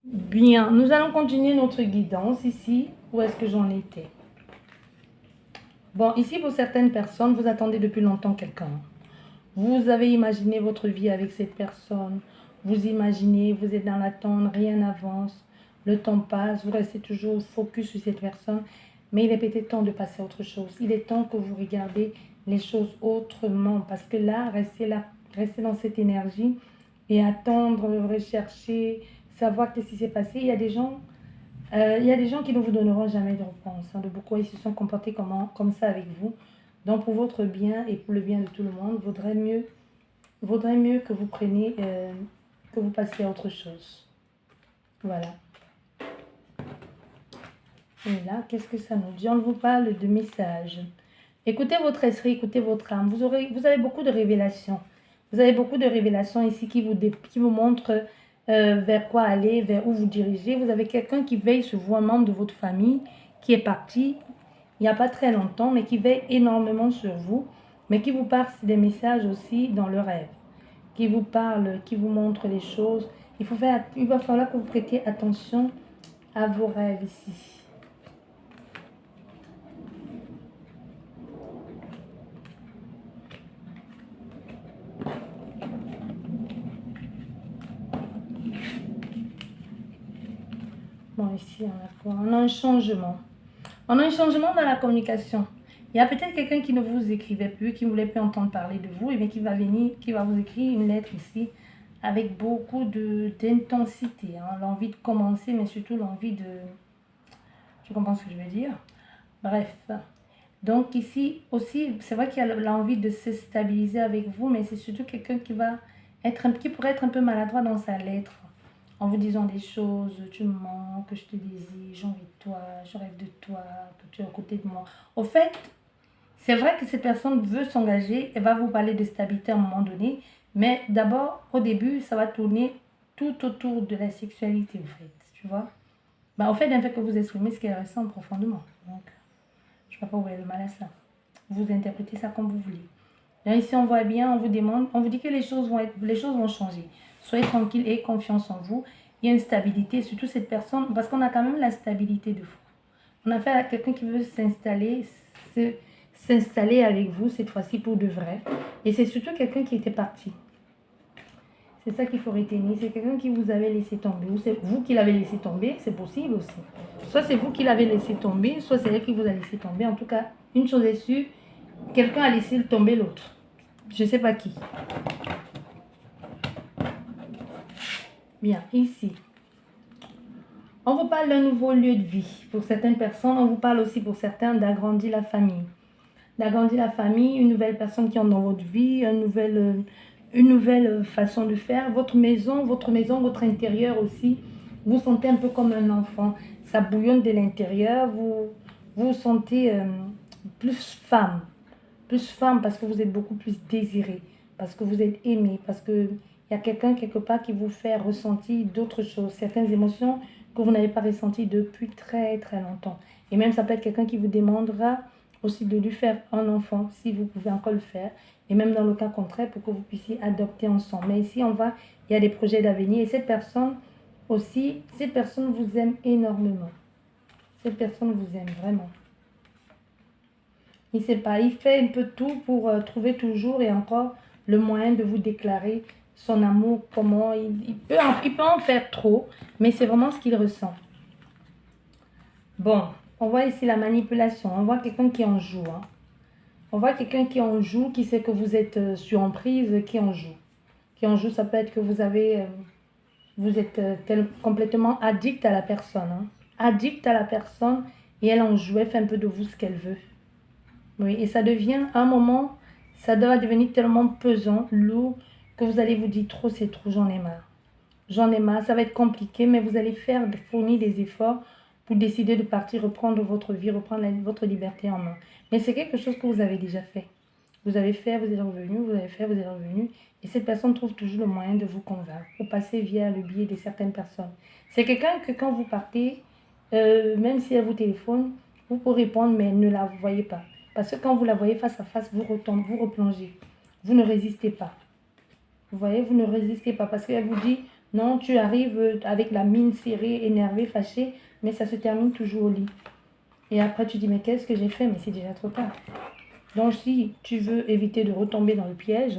Bien, nous allons continuer notre guidance ici. Où est-ce que j'en étais? Bon, ici pour certaines personnes, vous attendez depuis longtemps quelqu'un. Vous avez imaginé votre vie avec cette personne. Vous imaginez, vous êtes dans l'attente, rien n'avance. Le temps passe, vous restez toujours focus sur cette personne. Mais il est peut-être temps de passer à autre chose. Il est temps que vous regardez les choses autrement. Parce que là, rester dans cette énergie et attendre, rechercher, savoir qu'est-ce qui s'est passé. Il y a des gens qui ne vous donneront jamais de réponse, hein, de pourquoi ils se sont comportés comme ça avec vous. Donc pour votre bien et pour le bien de tout le monde, vaudrait mieux que vous preniez, que vous passiez à autre chose. Voilà. Et là, qu'est-ce que ça nous dit? On vous parle de messages. Écoutez votre esprit, écoutez votre âme. Vous avez beaucoup de révélations. Vous avez beaucoup de révélations ici qui vous montrent vers quoi aller, vers où vous dirigez. Vous avez quelqu'un qui veille sur vous, un membre de votre famille qui est parti il n'y a pas très longtemps, mais qui veille énormément sur vous, mais qui vous passe des messages aussi dans le rêve, qui vous parle, qui vous montre les choses. Il va falloir que vous prêtiez attention à vos rêves ici. Bon, ici, on a quoi? On a un changement. On a un changement dans la communication. Il y a peut-être quelqu'un qui ne vous écrivait plus, qui ne voulait plus entendre parler de vous, et bien qui va venir, qui va vous écrire une lettre ici avec beaucoup d'intensité. Hein, l'envie de commencer, mais surtout l'envie de... Tu comprends ce que je veux dire? Bref. Donc ici aussi, c'est vrai qu'il y a l'envie de se stabiliser avec vous, mais c'est surtout quelqu'un qui pourrait être un peu maladroit dans sa lettre, en vous disant des choses, tu me manques, je te désire, j'ai envie de toi, je rêve de toi, que tu es à côté de moi. Au fait, c'est vrai que cette personne veut s'engager, elle va vous parler de stabilité à un moment donné, mais d'abord, au début, ça va tourner tout autour de la sexualité, en fait, tu vois. Bah, au fait, d'un fait que vous exprimez ce qu'elle ressent profondément. Donc, je ne vois pas où est le mal à ça. Vous interprétez ça comme vous voulez. Là, ici, on voit bien, on vous demande, on vous dit que les choses vont changer. Soyez tranquille et confiance en vous. Il y a une stabilité, surtout cette personne, parce qu'on a quand même la stabilité de vous. On a affaire à quelqu'un qui veut s'installer avec vous cette fois-ci pour de vrai. Et c'est surtout quelqu'un qui était parti. C'est ça qu'il faut retenir. C'est quelqu'un qui vous avait laissé tomber. Ou c'est vous qui l'avez laissé tomber, c'est possible aussi. Soit c'est vous qui l'avez laissé tomber, soit c'est elle qui vous a laissé tomber. En tout cas, une chose est sûre, quelqu'un a laissé tomber l'autre. Je ne sais pas qui. Bien, ici. On vous parle d'un nouveau lieu de vie. Pour certaines personnes, on vous parle aussi pour certains d'agrandir la famille. D'agrandir la famille, une nouvelle personne qui entre dans votre vie, une nouvelle façon de faire. Votre maison, votre intérieur aussi. Vous vous sentez un peu comme un enfant. Ça bouillonne de l'intérieur. Vous vous sentez plus femme. Plus femme parce que vous êtes beaucoup plus désiré. Parce que vous êtes aimé. Parce qu'il y a quelqu'un quelque part qui vous fait ressentir d'autres choses. Certaines émotions que vous n'avez pas ressenties depuis très très longtemps. Et même ça peut être quelqu'un qui vous demandera aussi de lui faire un enfant si vous pouvez encore le faire. Et même dans le cas contraire pour que vous puissiez adopter ensemble. Mais ici, il y a des projets d'avenir. Et cette personne aussi, cette personne vous aime énormément. Cette personne vous aime vraiment. Il sait pas, il fait un peu tout pour trouver toujours et encore le moyen de vous déclarer son amour. Comment il peut en faire trop, mais c'est vraiment ce qu'il ressent. Bon, on voit ici la manipulation. On voit quelqu'un qui en joue. Hein. On voit quelqu'un qui en joue, qui sait que vous êtes sur emprise, qui en joue. Qui en joue, ça peut être que vous êtes complètement addict à la personne. Hein. Addict à la personne et elle en joue, elle fait un peu de vous ce qu'elle veut. Oui, et ça devient, à un moment, ça doit devenir tellement pesant, lourd, que vous allez vous dire trop, c'est trop, j'en ai marre. J'en ai marre, ça va être compliqué, mais vous allez fournir des efforts pour décider de partir, reprendre votre vie, reprendre votre liberté en main. Mais c'est quelque chose que vous avez déjà fait. Vous avez fait, vous êtes revenu, vous avez fait, vous êtes revenu. Et cette personne trouve toujours le moyen de vous convaincre, pour passer via le biais de certaines personnes. C'est quelqu'un que quand vous partez, même si elle vous téléphone, vous pouvez répondre, mais ne la voyez pas. Parce que quand vous la voyez face à face, vous retombez, vous replongez. Vous ne résistez pas. Vous voyez, vous ne résistez pas parce qu'elle vous dit, Non, tu arrives avec la mine serrée, énervée, fâchée, mais ça se termine toujours au lit. Et après, tu dis, mais qu'est-ce que j'ai fait? Mais c'est déjà trop tard. Donc, si tu veux éviter de retomber dans le piège,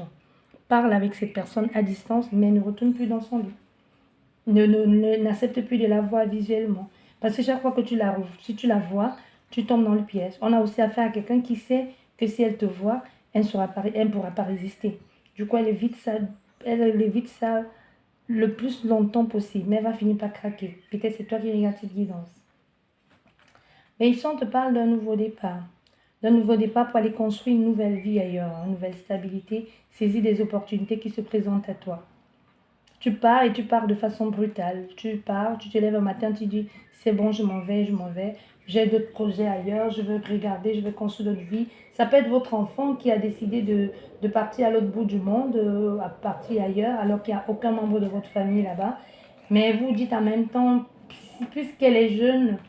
parle avec cette personne à distance, mais ne retourne plus dans son lit. N'accepte plus de la voir visuellement. Parce que chaque fois que si tu la vois, tu tombes dans le piège. On a aussi affaire à quelqu'un qui sait que si elle te voit, elle ne pourra pas résister. Du coup, elle évite ça le plus longtemps possible, mais elle va finir par craquer. Peut-être c'est toi qui regardes cette guidance. Mais ici, on te parle d'un nouveau départ. D'un nouveau départ pour aller construire une nouvelle vie ailleurs, une nouvelle stabilité, saisir des opportunités qui se présentent à toi. Tu pars et tu pars de façon brutale. Tu pars, tu te lèves un matin, tu dis, c'est bon, je m'en vais, je m'en vais. J'ai d'autres projets ailleurs, je veux regarder, je veux construire d'autres vies. Ça peut être votre enfant qui a décidé de partir à l'autre bout du monde, à partir ailleurs, alors qu'il n'y a aucun membre de votre famille là-bas. Mais vous dites en même temps, puisqu'elle est jeune,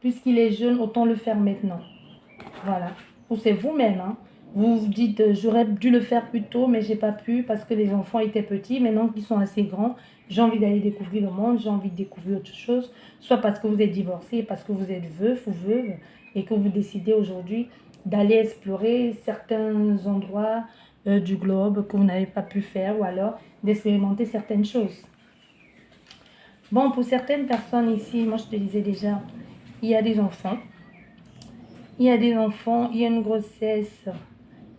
puisqu'il est jeune, autant le faire maintenant. Voilà. Ou c'est vous-même, hein. Vous vous dites, j'aurais dû le faire plus tôt, mais j'ai pas pu parce que les enfants étaient petits. Maintenant qu'ils sont assez grands, j'ai envie d'aller découvrir le monde, j'ai envie de découvrir autre chose. Soit parce que vous êtes divorcé, parce que vous êtes veuf ou veuve, et que vous décidez aujourd'hui d'aller explorer certains endroits du globe que vous n'avez pas pu faire, ou alors d'expérimenter certaines choses. Bon, pour certaines personnes ici, moi je te disais déjà, il y a des enfants. Il y a des enfants, il y a une grossesse,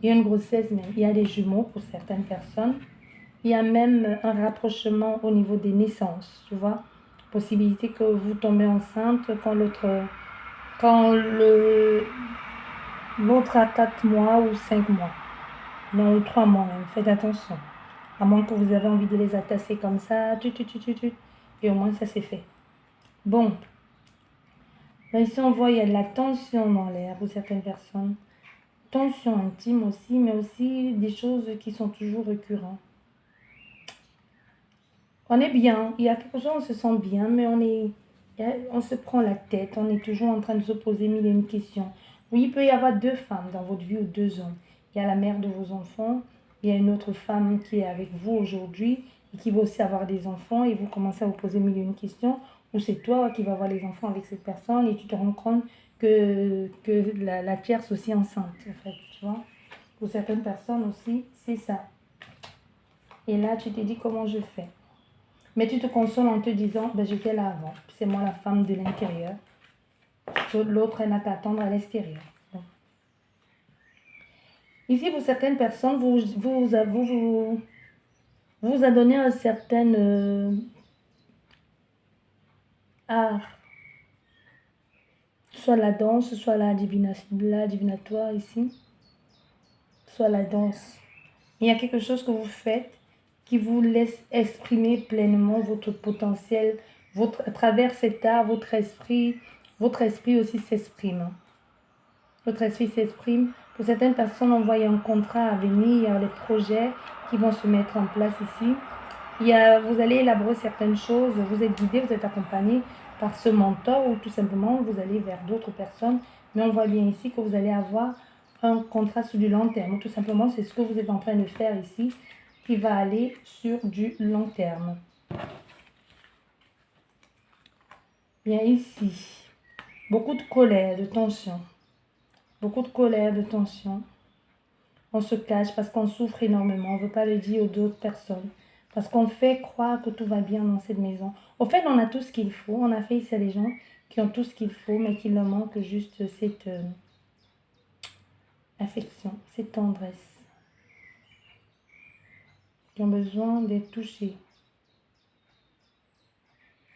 mais il y a des jumeaux pour certaines personnes. Il y a même un rapprochement au niveau des naissances, tu vois. Possibilité que vous tombez enceinte quand l'autre a 4 mois ou 5 mois. Non, ou 3 mois même, faites attention. À moins que vous avez envie de les atasser comme ça, et au moins ça c'est fait. Bon, là ici on voit il y a de la tension dans l'air pour certaines personnes. Tension intime aussi, mais aussi des choses qui sont toujours récurrentes. On est bien, il y a quelque chose, on se sent bien, mais on se prend la tête, on est toujours en train de se poser mille et une questions. Oui, il peut y avoir 2 femmes dans votre vie ou 2 hommes. Il y a la mère de vos enfants, il y a une autre femme qui est avec vous aujourd'hui et qui va aussi avoir des enfants et vous commencez à vous poser mille et une questions. Ou c'est toi qui vas avoir les enfants avec cette personne et tu te rends compte que la tierce aussi est enceinte, en fait, tu vois. Pour certaines personnes aussi, c'est ça. Et là, tu te dis comment je fais. Mais tu te consoles en te disant, ben, j'étais là avant. C'est moi la femme de l'intérieur. L'autre, elle n'a qu'à attendre à l'extérieur. Ici, pour certaines personnes, vous a donné un certain art. Soit la danse, soit la divinatoire ici. Soit la danse. Il y a quelque chose que vous faites qui vous laisse exprimer pleinement votre potentiel. À travers cet art, votre esprit aussi s'exprime. Votre esprit s'exprime. Pour certaines personnes, on voit un contrat à venir, il y a des projets qui vont se mettre en place ici. Vous allez élaborer certaines choses, vous êtes guidé, vous êtes accompagné par ce mentor ou tout simplement vous allez vers d'autres personnes. Mais on voit bien ici que vous allez avoir un contrat sur du long terme. Tout simplement, c'est ce que vous êtes en train de faire ici qui va aller sur du long terme. Bien ici, beaucoup de colère, de tension. Beaucoup de colère, de tension. On se cache parce qu'on souffre énormément. On ne veut pas le dire aux d'autres personnes. Parce qu'on fait croire que tout va bien dans cette maison. Au fait, on a tout ce qu'il faut. On a fait ici des gens qui ont tout ce qu'il faut, mais qui leur manque juste cette affection, cette tendresse. Qui ont besoin d'être touchés.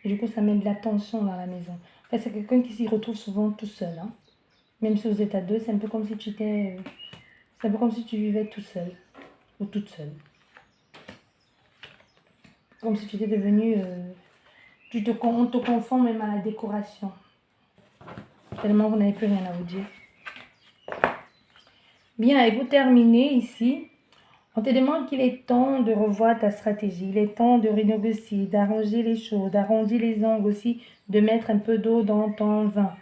Et du coup, ça met de la tension dans la maison. En fait, c'est quelqu'un qui s'y retrouve souvent tout seul. Hein. Même si vous êtes à 2, c'est un peu comme si tu étais... C'est un peu comme si tu vivais tout seul. Ou toute seule. Comme si tu étais devenu... on te confond même à la décoration. Tellement vous n'avez plus rien à vous dire. Bien, et vous terminez ici. On te demande qu'il est temps de revoir ta stratégie. Il est temps de renégocier, d'arranger les choses, d'arrondir les angles aussi, de mettre un peu d'eau dans ton vin.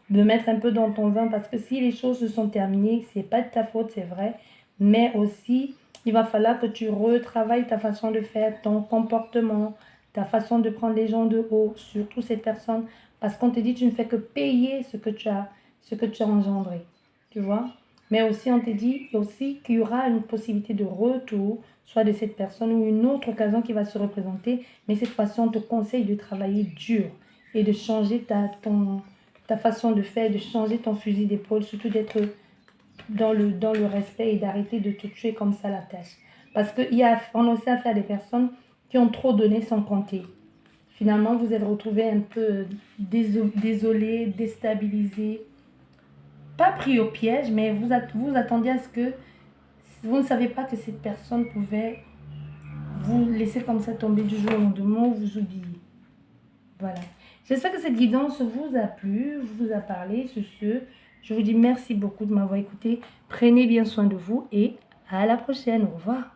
De mettre un peu dans ton vin parce que si les choses se sont terminées, c'est pas de ta faute, c'est vrai. Mais aussi, il va falloir que tu retravailles ta façon de faire, ton comportement, ta façon de prendre les gens de haut, surtout cette personne, parce qu'on te dit tu ne fais que payer ce que tu as engendré, tu vois. Mais aussi on te dit aussi qu'il y aura une possibilité de retour, soit de cette personne ou une autre occasion qui va se représenter, mais cette fois-ci on te conseille de travailler dur et de changer ta façon de faire, de changer ton fusil d'épaule, surtout d'être dans le respect et d'arrêter de te tuer comme ça la tâche. Parce qu'on a aussi affaire à des personnes qui ont trop donné sans compter. Finalement, vous êtes retrouvés un peu désolé, déstabilisé, pas pris au piège, mais vous attendiez à ce que vous ne savez pas que cette personne pouvait vous laisser comme ça tomber du jour au lendemain ou vous oublier. Voilà. J'espère que cette guidance vous a plu, vous a parlé. Sur ce, je vous dis merci beaucoup de m'avoir écouté. Prenez bien soin de vous et à la prochaine. Au revoir.